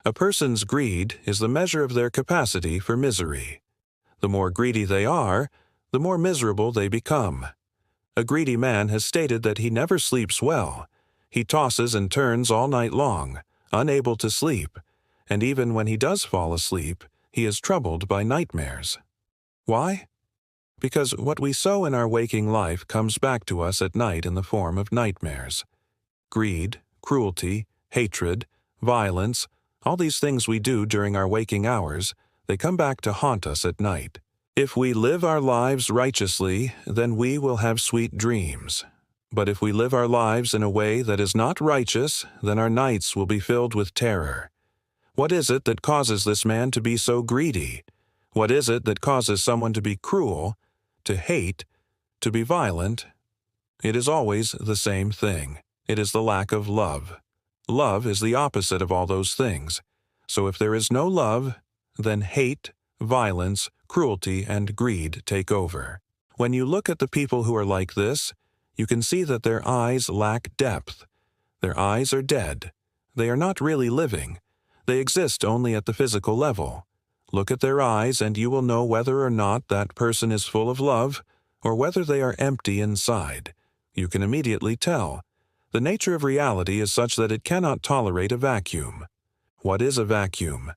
A person's greed is the measure of their capacity for misery. The more greedy they are, the more miserable they become. A greedy man has stated that he never sleeps well. He tosses and turns all night long, unable to sleep, and even when he does fall asleep, he is troubled by nightmares. Why? Because what we sow in our waking life comes back to us at night in the form of nightmares. Greed, cruelty, hatred, violence, all these things we do during our waking hours, they come back to haunt us at night. If we live our lives righteously, then we will have sweet dreams. But if we live our lives in a way that is not righteous, then our nights will be filled with terror. What is it that causes this man to be so greedy? What is it that causes someone to be cruel, to hate, to be violent? It is always the same thing. It is the lack of love. Love is the opposite of all those things. So if there is no love, then hate, violence, cruelty, and greed take over. When you look at the people who are like this, you can see that their eyes lack depth. Their eyes are dead. They are not really living. They exist only at the physical level. Look at their eyes and you will know whether or not that person is full of love or whether they are empty inside. You can immediately tell. The nature of reality is such that it cannot tolerate a vacuum. What is a vacuum?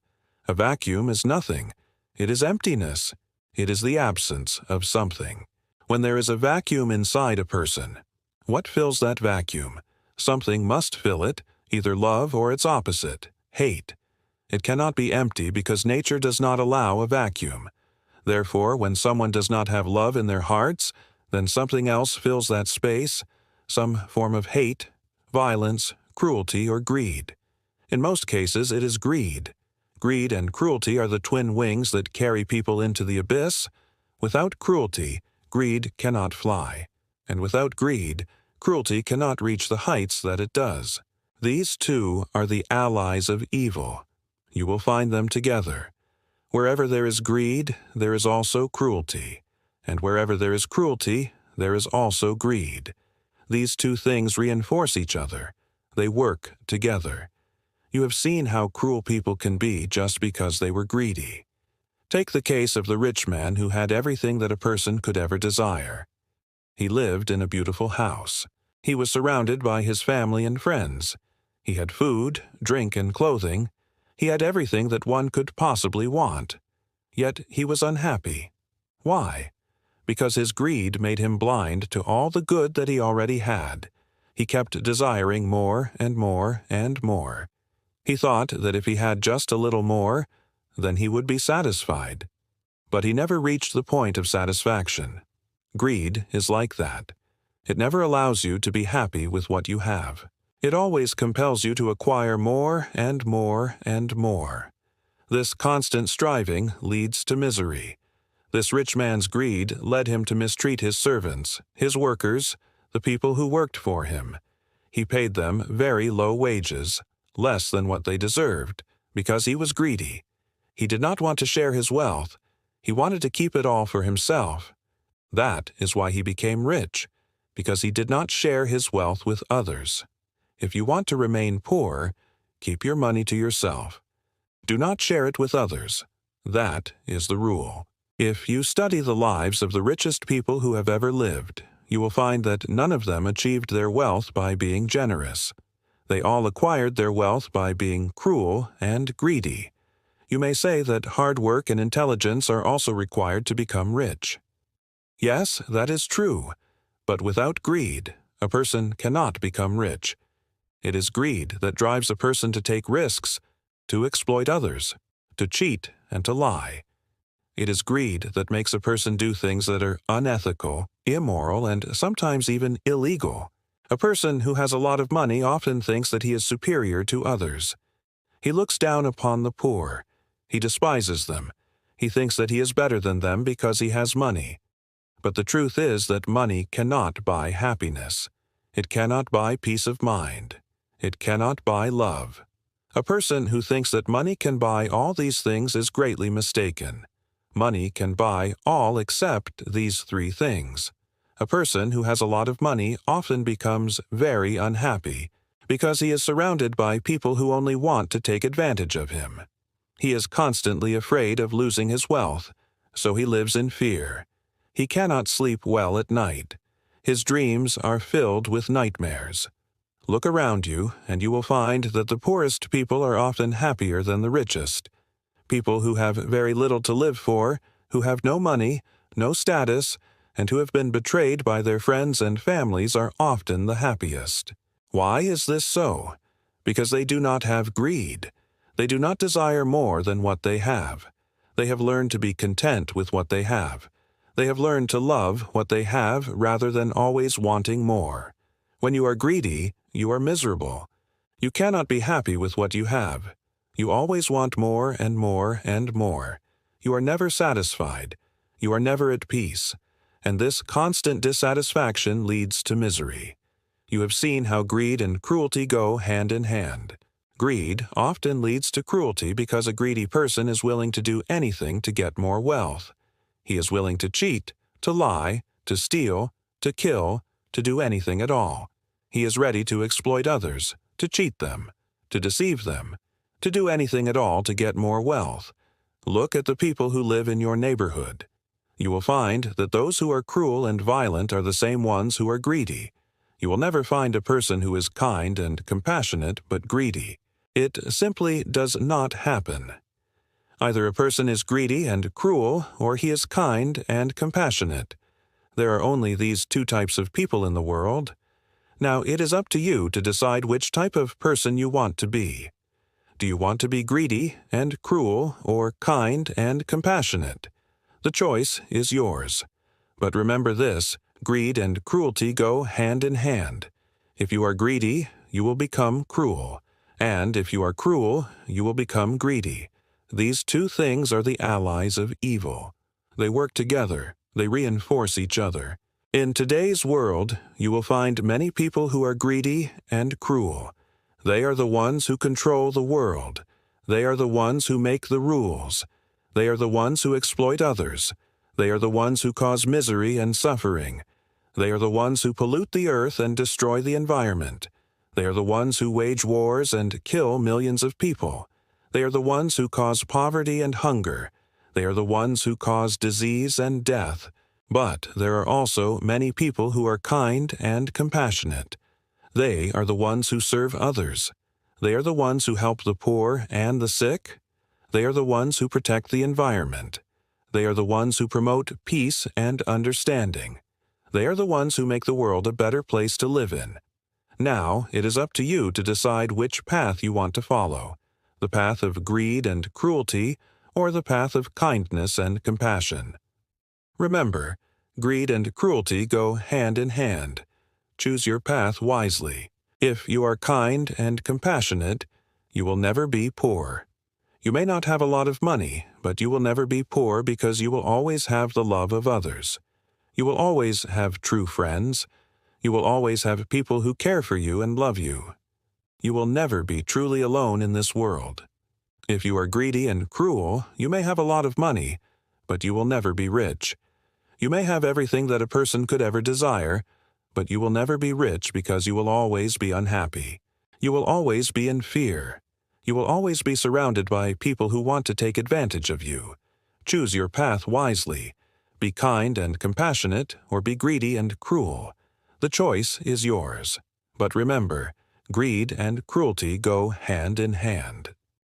A vacuum is nothing. It is emptiness. It is the absence of something. When there is a vacuum inside a person, what fills that vacuum? Something must fill it, either love or its opposite, hate. It cannot be empty because nature does not allow a vacuum. Therefore, when someone does not have love in their hearts, then something else fills that space, some form of hate, violence, cruelty, or greed. In most cases, it is greed. Greed and cruelty are the twin wings that carry people into the abyss. Without cruelty, greed cannot fly. And without greed, cruelty cannot reach the heights that it does. These two are the allies of evil. You will find them together. Wherever there is greed, there is also cruelty. And wherever there is cruelty, there is also greed. These two things reinforce each other. They work together. You have seen how cruel people can be just because they were greedy. Take the case of the rich man who had everything that a person could ever desire. He lived in a beautiful house. He was surrounded by his family and friends. He had food, drink, and clothing. He had everything that one could possibly want. Yet he was unhappy. Why? Because his greed made him blind to all the good that he already had. He kept desiring more and more and more. He thought that if he had just a little more, then he would be satisfied. But he never reached the point of satisfaction. Greed is like that. It never allows you to be happy with what you have. It always compels you to acquire more and more and more. This constant striving leads to misery. This rich man's greed led him to mistreat his servants, his workers, the people who worked for him. He paid them very low wages, less than what they deserved, because he was greedy. He did not want to share his wealth. He wanted to keep it all for himself. That is why he became rich, because he did not share his wealth with others. If you want to remain poor, keep your money to yourself. Do not share it with others. That is the rule. If you study the lives of the richest people who have ever lived, you will find that none of them achieved their wealth by being generous. They all acquired their wealth by being cruel and greedy. You may say that hard work and intelligence are also required to become rich. Yes, that is true, but without greed, a person cannot become rich. It is greed that drives a person to take risks, to exploit others, to cheat and to lie. It is greed that makes a person do things that are unethical, immoral, and sometimes even illegal. A person who has a lot of money often thinks that he is superior to others. He looks down upon the poor. He despises them. He thinks that he is better than them because he has money. But the truth is that money cannot buy happiness. It cannot buy peace of mind. It cannot buy love. A person who thinks that money can buy all these things is greatly mistaken. Money can buy all except these three things. A person who has a lot of money often becomes very unhappy because he is surrounded by people who only want to take advantage of him. He is constantly afraid of losing his wealth, so he lives in fear. He cannot sleep well at night. His dreams are filled with nightmares. Look around you, and you will find that the poorest people are often happier than the richest. People who have very little to live for, who have no money, no status, and who have been betrayed by their friends and families are often the happiest. Why is this so? Because they do not have greed. They do not desire more than what they have. They have learned to be content with what they have. They have learned to love what they have rather than always wanting more. When you are greedy, you are miserable. You cannot be happy with what you have. You always want more and more and more. You are never satisfied. You are never at peace. And this constant dissatisfaction leads to misery. You have seen how greed and cruelty go hand in hand. Greed often leads to cruelty because a greedy person is willing to do anything to get more wealth. He is willing to cheat, to lie, to steal, to kill, to do anything at all. He is ready to exploit others, to cheat them, to deceive them, to do anything at all to get more wealth. Look at the people who live in your neighborhood. You will find that those who are cruel and violent are the same ones who are greedy. You will never find a person who is kind and compassionate but greedy. It simply does not happen. Either a person is greedy and cruel, or he is kind and compassionate. There are only these two types of people in the world. Now, it is up to you to decide which type of person you want to be. Do you want to be greedy and cruel, or kind and compassionate? The choice is yours. But remember this, greed and cruelty go hand in hand. If you are greedy, you will become cruel. And if you are cruel, you will become greedy. These two things are the allies of evil. They work together. They reinforce each other. In today's world, you will find many people who are greedy and cruel. They are the ones who control the world. They are the ones who make the rules. They are the ones who exploit others. They are the ones who cause misery and suffering. They are the ones who pollute the earth and destroy the environment. They are the ones who wage wars and kill millions of people. They are the ones who cause poverty and hunger. They are the ones who cause disease and death. But there are also many people who are kind and compassionate. They are the ones who serve others. They are the ones who help the poor and the sick. They are the ones who protect the environment. They are the ones who promote peace and understanding. They are the ones who make the world a better place to live in. Now, it is up to you to decide which path you want to follow, the path of greed and cruelty, or the path of kindness and compassion. Remember, greed and cruelty go hand in hand. Choose your path wisely. If you are kind and compassionate, you will never be poor. You may not have a lot of money, but you will never be poor because you will always have the love of others. You will always have true friends. You will always have people who care for you and love you. You will never be truly alone in this world. If you are greedy and cruel, you may have a lot of money, but you will never be rich. You may have everything that a person could ever desire, but you will never be rich because you will always be unhappy. You will always be in fear. You will always be surrounded by people who want to take advantage of you. Choose your path wisely. Be kind and compassionate, or be greedy and cruel. The choice is yours. But remember, greed and cruelty go hand in hand.